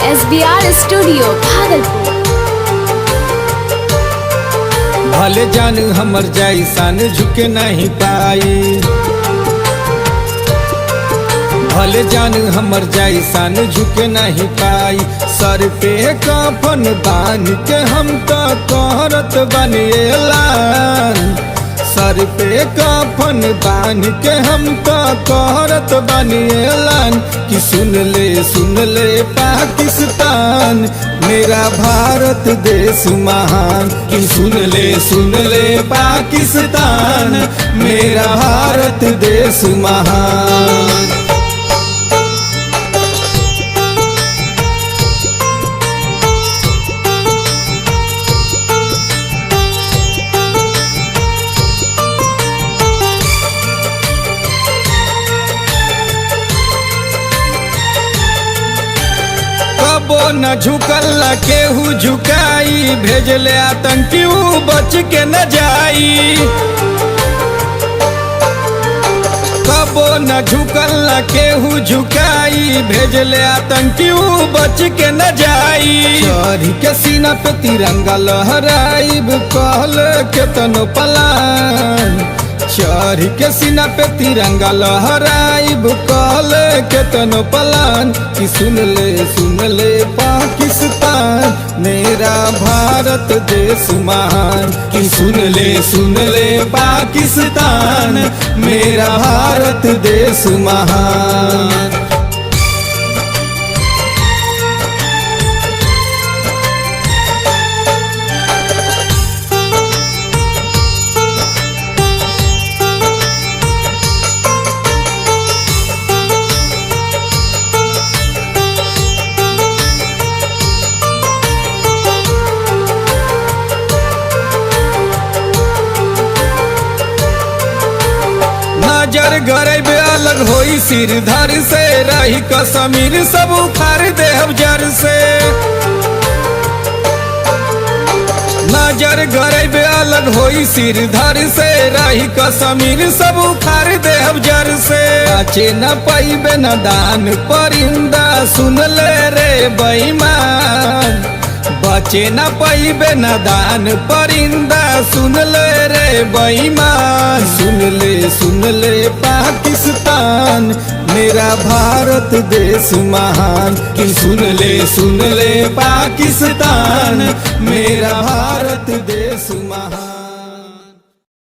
SBR studio Bhagalpur. भले जान हमर जैसन झुके नहीं पाई, भले जान हमर जैसन झुके नहीं पाई। सर पे कफन बांध के हम तो करत बनेलान, सर पे कफन बांध के हम तो करत बनेलान। कि सुन ले पाकिस्तान मेरा भारत देश महान। कि सुन ले पाकिस्तान मेरा भारत देश महान। कबो न झुकल केहू झुकाई, भेजले आतंकी बच के न जाई। कबो न झुकल केहू झुकाई, भेजले आतंकी बच के न जाई। चढ़ी के सीना पे तिरंगा लहराइब कहल केतनो पलान, चढ़ी के सीना पे तिरंगा लहराइब कहल केतनो पलान। कि सुन ले पाकिस्तान मेरा भारत देश महान। कि सुन ले पाकिस्तान मेरा भारत देश महान। नजर गरीब अलग होई सिर धर से, रही कश्मीर सब उखाड़ देहब जर से। नजर गरीब अलग होई सिर धर से, रही कश्मीर सब उखाड़ देहब जर से। बचे न पैबे न दान परिंदा सुन ले रे बेईमान, बचे न पैबे न दान परिंदा सुन ले रे बेईमान। सुन ले पाकिस्तान मेरा भारत देश महान। कि सुन ले पाकिस्तान मेरा भारत देश